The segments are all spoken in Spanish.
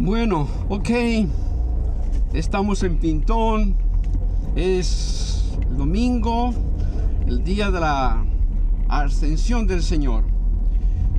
Bueno, ok. Estamos en Pintón. Es el domingo, el día de la ascensión del Señor.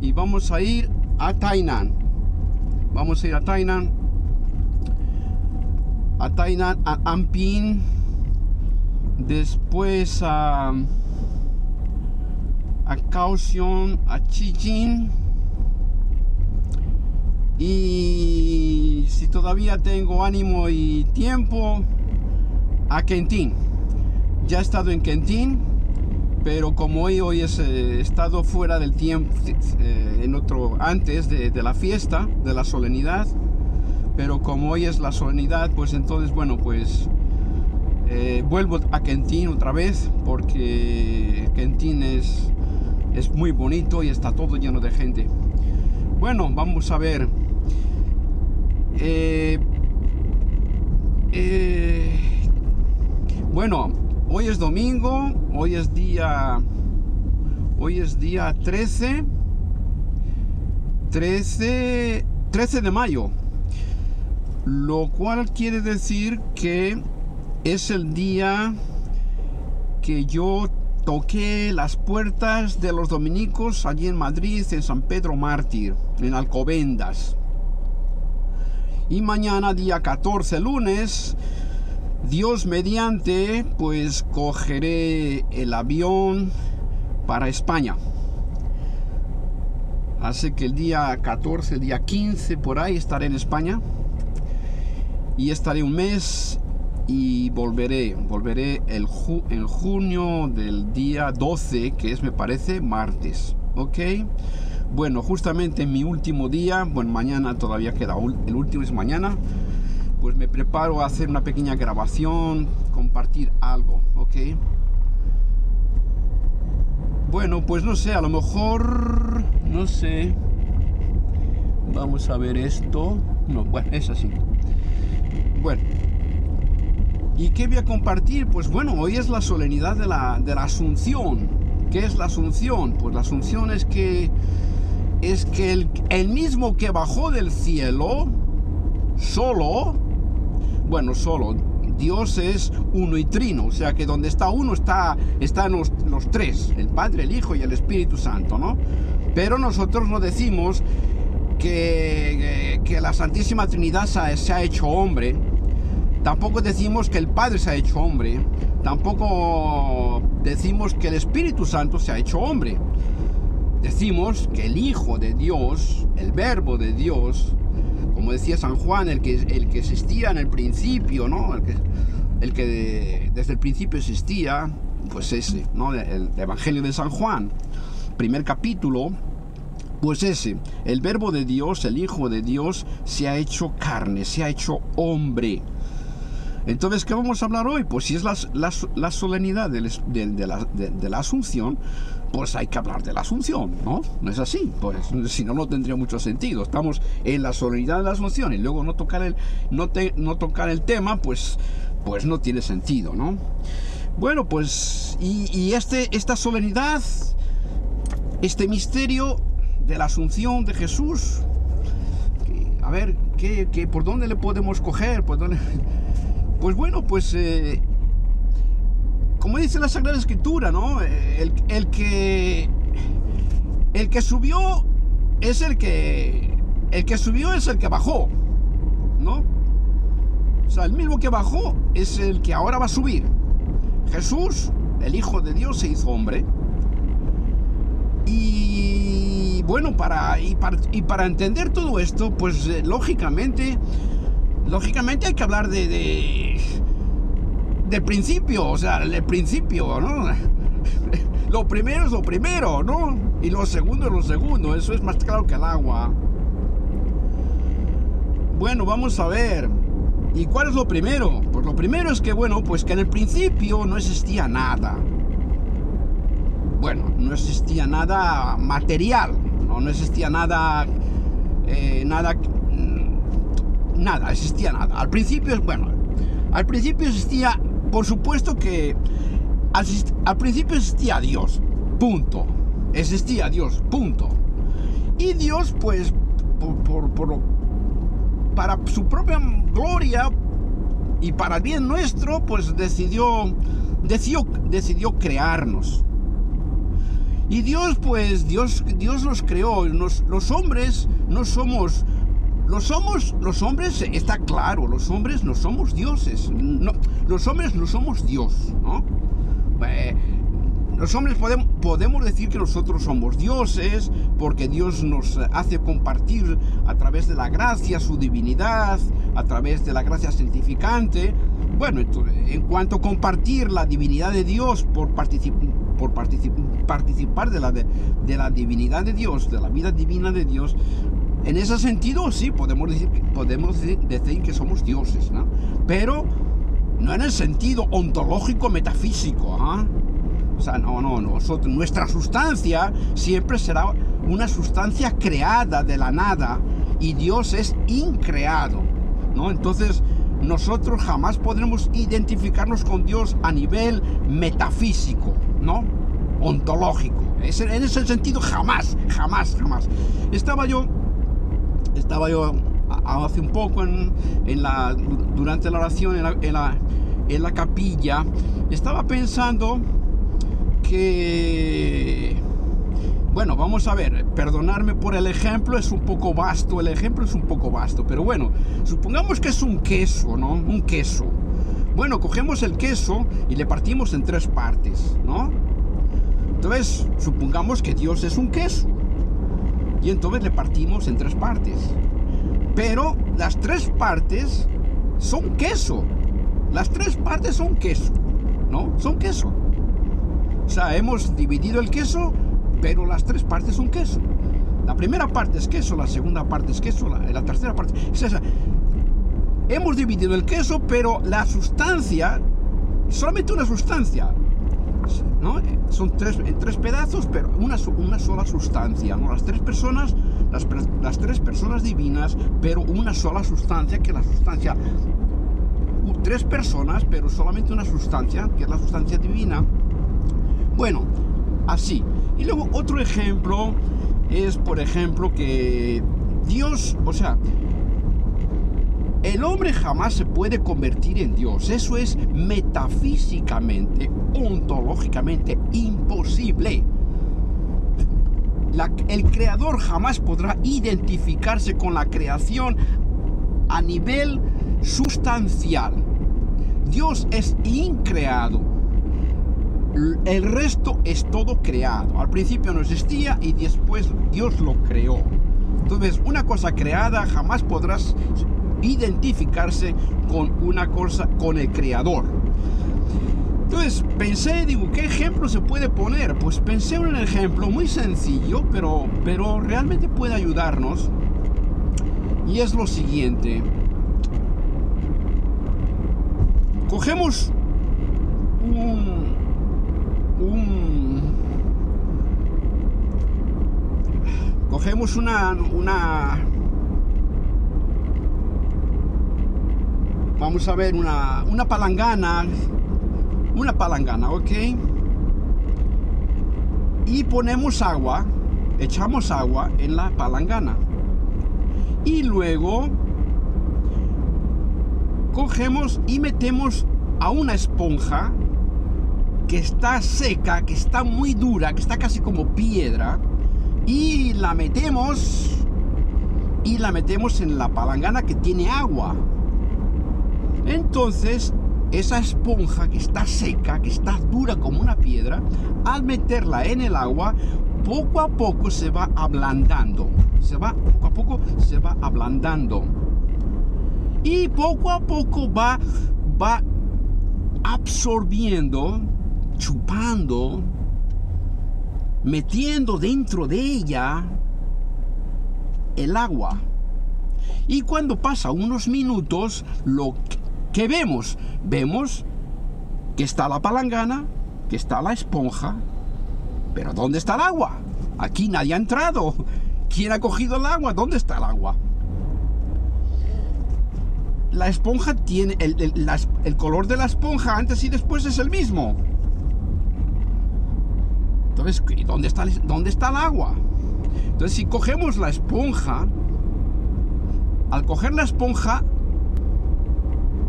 Y vamos a ir a Tainan. Vamos a ir a Tainan, a Ampin. Después a Kaohsiung, a Chiching. Y si todavía tengo ánimo y tiempo, a Kentin. Ya he estado en Kentin, pero como hoy he estado fuera del tiempo, antes de la fiesta, de la solemnidad, pero como hoy es la solemnidad, pues entonces, bueno, pues vuelvo a Kentin otra vez, porque Kentin es muy bonito y está todo lleno de gente. Bueno, vamos a ver. Bueno, hoy es domingo, hoy es día 13 de mayo, lo cual quiere decir que es el día que yo toqué las puertas de los dominicos allí en Madrid, en San Pedro Mártir, en Alcobendas. Y mañana, día 14, lunes, Dios mediante, pues cogeré el avión para España. Así que el día 14, el día 15, por ahí estaré en España. Y estaré un mes y volveré en junio del día 12, que es, me parece, martes. ¿Ok? Bueno, justamente en mi último día, bueno, mañana todavía queda, el último es mañana, pues me preparo a hacer una pequeña grabación, compartir algo, ¿ok? Bueno, pues no sé, a lo mejor, no sé, vamos a ver esto, no, bueno, es así. Bueno, ¿y qué voy a compartir? Pues bueno, hoy es la solemnidad de la Asunción. ¿Qué es la Asunción? Pues la Asunción es que el mismo que bajó del cielo, solo, Dios es uno y trino, o sea que donde está uno están los tres, el Padre, el Hijo y el Espíritu Santo, ¿no? Pero nosotros no decimos que la Santísima Trinidad se ha hecho hombre, tampoco decimos que el Padre se ha hecho hombre, tampoco decimos que el Espíritu Santo se ha hecho hombre. Decimos que el Hijo de Dios, el Verbo de Dios, como decía San Juan, el que existía en el principio, ¿no? El que desde el principio existía, pues ese, ¿no? El Evangelio de San Juan, primer capítulo, pues ese, el Verbo de Dios, el Hijo de Dios, se ha hecho carne, se ha hecho hombre. Entonces, ¿qué vamos a hablar hoy? Pues si es la solemnidad de la Asunción, pues hay que hablar de la Asunción, ¿no? ¿No es así? Pues si no, no tendría mucho sentido. Estamos en la solemnidad de la Asunción y luego no tocar el tema, pues no tiene sentido, ¿no? Bueno, pues y esta solemnidad, este misterio de la Asunción de Jesús, a ver, ¿por dónde le podemos coger? Pues bueno, pues como dice la Sagrada Escritura, ¿no? El que subió es el que bajó, ¿no? O sea, el mismo que bajó es el que ahora va a subir. Jesús, el Hijo de Dios, se hizo hombre. Y bueno, para entender todo esto, pues lógicamente hay que hablar del principio, o sea, el principio, ¿no? Lo primero es lo primero, ¿no? Y lo segundo es lo segundo, eso es más claro que el agua. Bueno, vamos a ver. ¿Y cuál es lo primero? Pues lo primero es que, bueno, pues que en el principio no existía nada. Bueno, no existía nada material, no existía nada existía nada. Al principio existía, por supuesto que al principio existía Dios, punto. Existía Dios, punto. Y Dios, pues, para su propia gloria y para el bien nuestro, pues decidió crearnos. Y Dios, pues, Dios los creó. Los hombres no somos... Los hombres, está claro, los hombres no somos dioses. No, los hombres no somos Dios, ¿no? Los hombres podemos decir que nosotros somos dioses porque Dios nos hace compartir a través de la gracia su divinidad, a través de la gracia santificante. Bueno, en cuanto a compartir la divinidad de Dios por participar de la divinidad de Dios, de la vida divina de Dios, en ese sentido sí podemos decir que somos dioses, ¿no? Pero no en el sentido ontológico metafísico, ¿eh? O sea, no, nuestra sustancia siempre será una sustancia creada de la nada y Dios es increado, ¿no? Entonces nosotros jamás podremos identificarnos con Dios a nivel metafísico, ¿no? Ontológico. En ese sentido jamás. Estaba yo hace un poco durante la oración en la capilla, estaba pensando que, bueno, vamos a ver, perdonadme por el ejemplo, es un poco vasto, pero bueno, supongamos que es un queso, ¿no? Un queso. Bueno, cogemos el queso y le partimos en 3 partes, ¿no? Entonces, supongamos que Dios es un queso. Y entonces le partimos en 3 partes. Pero las 3 partes son queso. Las 3 partes son queso, ¿no? Son queso. O sea, hemos dividido el queso, pero las 3 partes son queso. La primera parte es queso, la segunda parte es queso, la tercera parte es esa. Hemos dividido el queso, pero la sustancia, solamente una sustancia, ¿no? Son en 3 pedazos, pero una sola sustancia, ¿no? Las 3 personas divinas, pero una sola sustancia, que es la sustancia. 3 personas, pero solamente una sustancia, que es la sustancia divina. Bueno, así. Y luego otro ejemplo es, por ejemplo, que Dios, o sea, el hombre jamás se puede convertir en Dios. Eso es metafísicamente, ontológicamente imposible. El creador jamás podrá identificarse con la creación a nivel sustancial. Dios es increado. El resto es todo creado. Al principio no existía y después Dios lo creó. Entonces, una cosa creada jamás podrás identificarse con una cosa, con el creador. Entonces pensé, digo, ¿qué ejemplo se puede poner? Pues pensé en un ejemplo muy sencillo, pero realmente puede ayudarnos. Y es lo siguiente. Cogemos cogemos vamos a ver, una palangana, ¿ok? Y ponemos agua, echamos agua en la palangana. Y luego cogemos y metemos a una esponja que está seca, que está muy dura, que está casi como piedra, y la metemos en la palangana que tiene agua. Entonces, esa esponja que está seca, que está dura como una piedra, al meterla en el agua, poco a poco se va ablandando. Poco a poco se va ablandando. Y poco a poco va absorbiendo, chupando, metiendo dentro de ella el agua. Y cuando pasa unos minutos, lo que vemos que está la palangana, que está la esponja, pero ¿dónde está el agua? Aquí nadie ha entrado. ¿Quién ha cogido el agua? ¿Dónde está el agua? La esponja tiene el color de la esponja antes y después es el mismo. Entonces, ¿dónde está el agua? Entonces, si cogemos la esponja, al coger la esponja,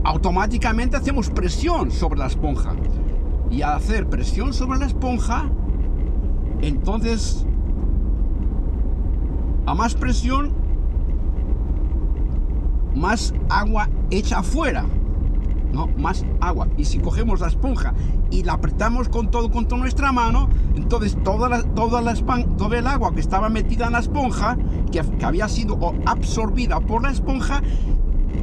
automáticamente hacemos presión sobre la esponja. Y al hacer presión sobre la esponja, entonces, a más presión, más agua echa afuera, ¿no? Más agua. Y si cogemos la esponja y la apretamos con toda nuestra mano, entonces todo el agua que estaba metida en la esponja, que había sido absorbida por la esponja,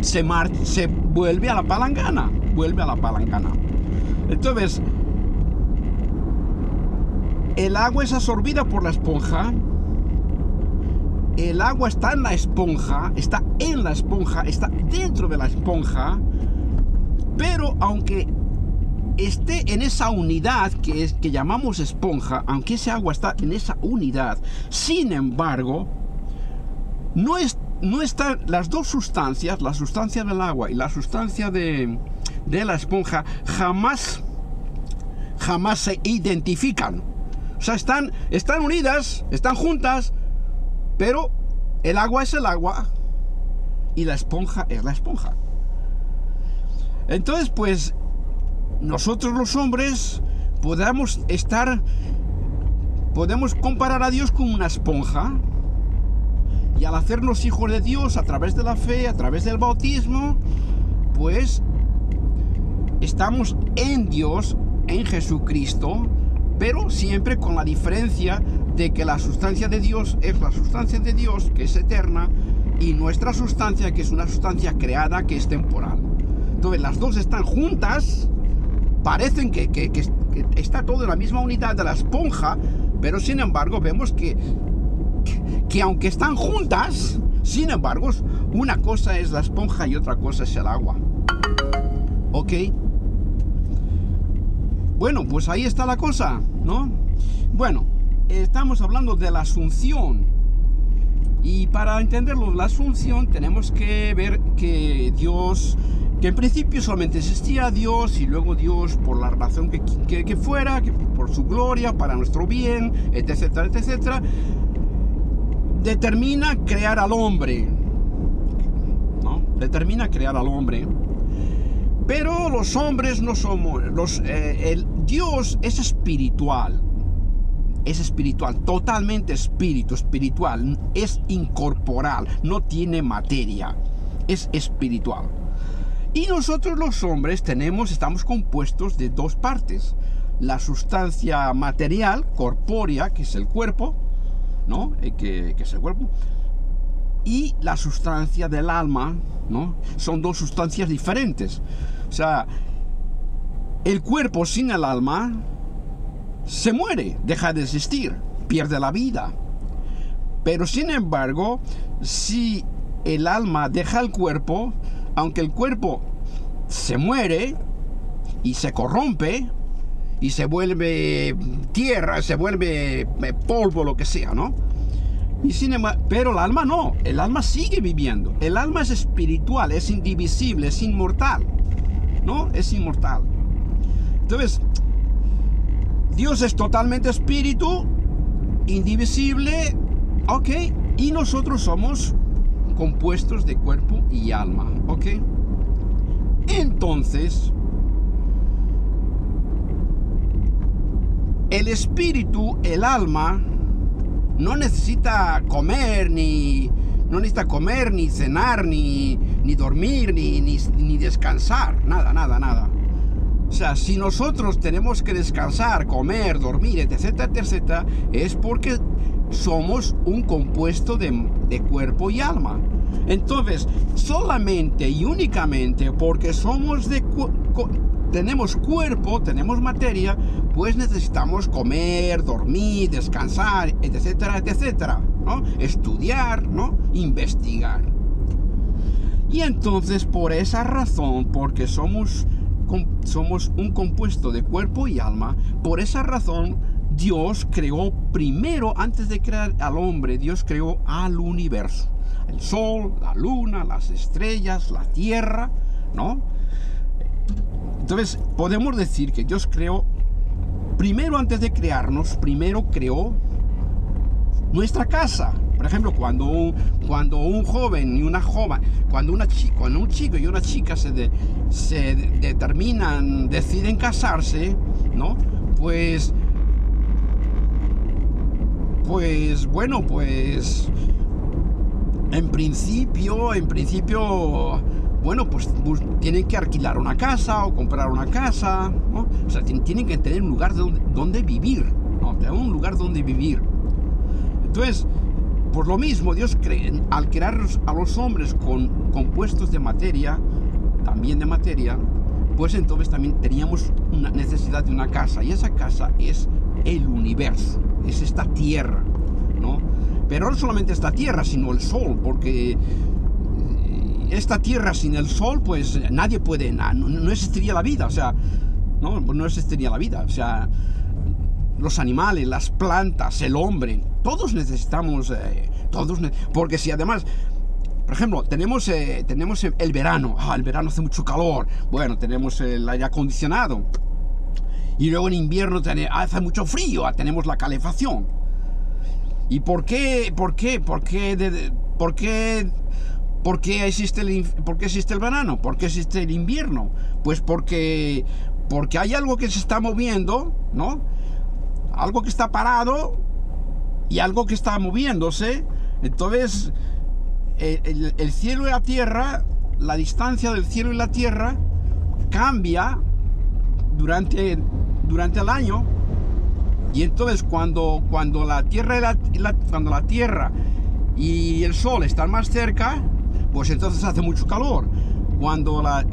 se vuelve a la palangana. Entonces, el agua es absorbida por la esponja. El agua está en la esponja, está dentro de la esponja, pero aunque esté en esa unidad que llamamos esponja, aunque ese agua está en esa unidad, sin embargo, no están las dos sustancias, la sustancia del agua y la sustancia de la esponja, jamás se identifican. O sea, están unidas, están juntas, pero el agua es el agua y la esponja es la esponja. Entonces, pues, nosotros los hombres podemos comparar a Dios con una esponja, y al hacernos hijos de Dios a través de la fe, a través del bautismo, pues estamos en Dios, en Jesucristo, pero siempre con la diferencia de que la sustancia de Dios es la sustancia de Dios, que es eterna, y nuestra sustancia, que es una sustancia creada, que es temporal. Entonces las dos están juntas, parecen que está todo en la misma unidad de la esponja, pero sin embargo vemos que aunque están juntas, sin embargo, una cosa es la esponja y otra cosa es el agua. ¿Ok? Bueno, pues ahí está la cosa, ¿no? Bueno, estamos hablando de la asunción. Y para entenderlo, la asunción, tenemos que ver que Dios, que en principio solamente existía Dios, y luego Dios, por la razón que fuera, que por su gloria, para nuestro bien, etcétera, etcétera, determina crear al hombre, ¿no? Determina crear al hombre. Pero los hombres no somos, Dios es espiritual, totalmente espiritual, es incorporal, no tiene materia, es espiritual. Y nosotros los hombres estamos compuestos de dos partes: la sustancia material, corpórea, que es el cuerpo, ¿no? Que es el cuerpo, y la sustancia del alma, ¿no? Son dos sustancias diferentes. O sea, el cuerpo sin el alma se muere, deja de existir, pierde la vida. Pero sin embargo, si el alma deja el cuerpo, aunque el cuerpo se muere y se corrompe y se vuelve tierra, se vuelve polvo, lo que sea, ¿no? Y sin embargo, pero el alma no, el alma sigue viviendo. El alma es espiritual, es indivisible, es inmortal, ¿no? Es inmortal. Entonces, Dios es totalmente espíritu, indivisible, ok, y nosotros somos compuestos de cuerpo y alma, ok. Entonces, el espíritu, el alma, no necesita comer, ni cenar, ni dormir, ni descansar, nada. O sea, si nosotros tenemos que descansar, comer, dormir, etcétera, es porque somos un compuesto de cuerpo y alma. Entonces, solamente y únicamente porque tenemos cuerpo, tenemos materia, pues necesitamos comer, dormir, descansar, etcétera, ¿no? Estudiar, ¿no? Investigar. Y entonces, por esa razón, porque somos un compuesto de cuerpo y alma, por esa razón Dios creó primero, antes de crear al hombre, Dios creó al universo: el sol, la luna, las estrellas, la tierra, ¿no? Entonces podemos decir que Dios creó primero, antes de crearnos, primero creó nuestra casa, Por ejemplo, cuando un joven y una joven, cuando un chico y una chica se determinan, deciden casarse, ¿no? Pues bueno, pues en principio, bueno, pues tienen que alquilar una casa o comprar una casa, ¿no? O sea, tienen que tener un lugar donde vivir, ¿no? Tener un lugar donde vivir. Entonces, por lo mismo, Dios al crear a los hombres compuestos de materia, también de materia, pues entonces también teníamos una necesidad de una casa, y esa casa es el universo, es esta tierra, ¿no? Pero no solamente esta tierra, sino el sol, porque esta tierra sin el sol, pues nadie puede, no existiría la vida, o sea, no existiría la vida, o sea, los animales, las plantas, el hombre, todos necesitamos, porque si además, por ejemplo, tenemos el verano, el verano hace mucho calor, bueno, tenemos el aire acondicionado, y luego en invierno hace mucho frío, tenemos la calefacción. ¿Y por qué existe el verano? ¿Por qué existe el invierno? Pues porque hay algo que se está moviendo, ¿no? Algo que está parado y algo que está moviéndose. Entonces, el cielo y la tierra, la distancia del cielo y la tierra cambia durante el año. Y entonces cuando la tierra y el sol están más cerca, pues entonces hace mucho calor. Cuando la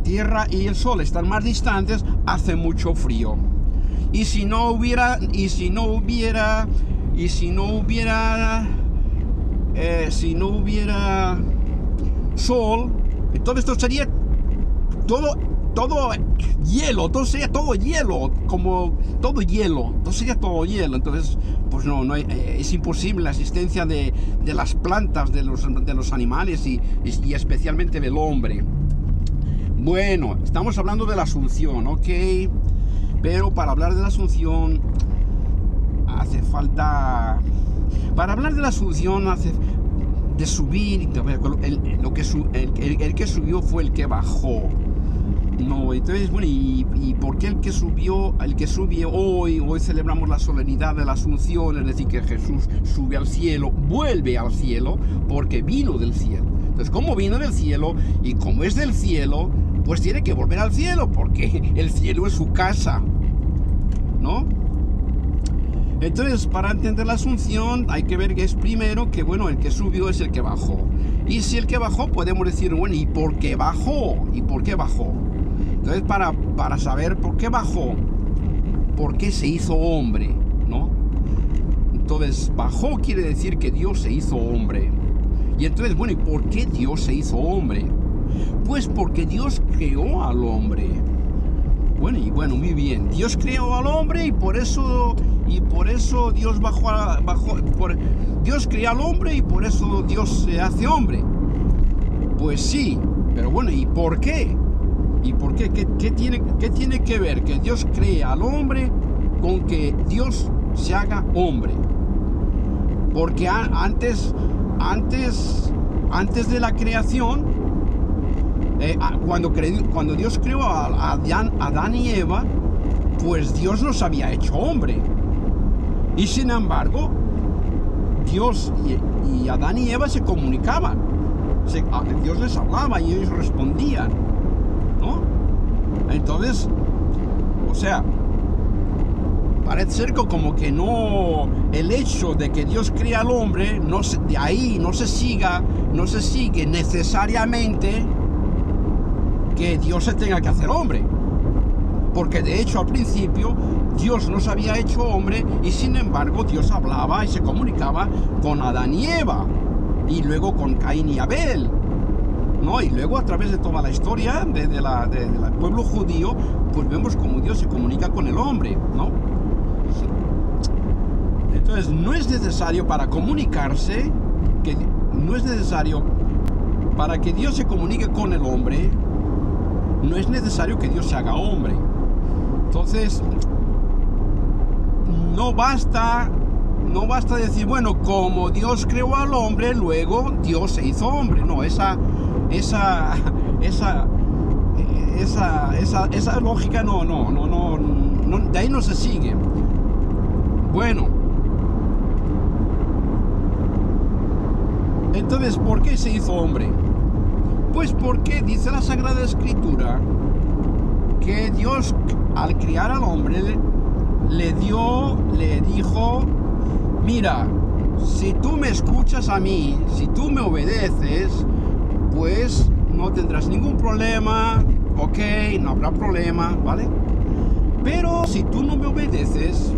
tierra y el sol están más distantes, hace mucho frío. Y si no hubiera sol, entonces esto sería todo hielo, todo sería todo hielo, como todo hielo, todo sería todo hielo. Entonces, pues no es imposible la existencia de las plantas, de los animales y especialmente del hombre. Bueno, estamos hablando de la Asunción, ¿ok? Pero para hablar de la Asunción hace falta... Para hablar de la Asunción de subir, el que subió fue el que bajó. No, entonces, bueno, ¿y por qué el que sube hoy celebramos la solemnidad de la Asunción? Es decir, que Jesús sube al cielo, vuelve al cielo, porque vino del cielo. Entonces, como vino del cielo y como es del cielo, pues tiene que volver al cielo, porque el cielo es su casa, ¿no? Entonces, para entender la Asunción hay que ver que es primero que, bueno, el que subió es el que bajó. Y si el que bajó, podemos decir, bueno, ¿y por qué bajó? ¿Y por qué bajó? Entonces, para saber por qué bajó, por qué se hizo hombre, ¿no? Entonces, bajó quiere decir que Dios se hizo hombre. Y entonces, bueno, ¿y por qué Dios se hizo hombre? Pues porque Dios creó al hombre. Bueno, muy bien. Dios creó al hombre y por eso Dios Dios crea al hombre y por eso Dios se hace hombre. Pues sí, pero bueno, ¿y por qué? ¿Y por qué? ¿Qué tiene que ver que Dios crea al hombre con que Dios se haga hombre? Porque antes de la creación, cuando Dios creó a Adán y Eva, pues Dios los había hecho hombre. Y sin embargo, Dios y Adán y Eva se comunicaban. Dios les hablaba y ellos respondían, ¿no? Entonces, o sea, parece ser como que no, el hecho de que Dios crea al hombre, de ahí no se sigue necesariamente que Dios se tenga que hacer hombre. Porque de hecho al principio Dios nos había hecho hombre y sin embargo Dios hablaba y se comunicaba con Adán y Eva y luego con Caín y Abel, ¿no? Y luego a través de toda la historia del pueblo judío, pues vemos cómo Dios se comunica con el hombre, ¿no? Entonces no es necesario para comunicarse, no es necesario para que Dios se comunique con el hombre, no es necesario que Dios se haga hombre. Entonces, no basta no basta decir, bueno, como Dios creó al hombre, luego Dios se hizo hombre. No, esa lógica no, de ahí no se sigue. Bueno, entonces, ¿por qué se hizo hombre? Pues porque dice la Sagrada Escritura que Dios, al criar al hombre, le dijo, mira, si tú me escuchas a mí, si tú me obedeces, pues no tendrás ningún problema, ok, no habrá problema, ¿vale? Pero si tú no me obedeces,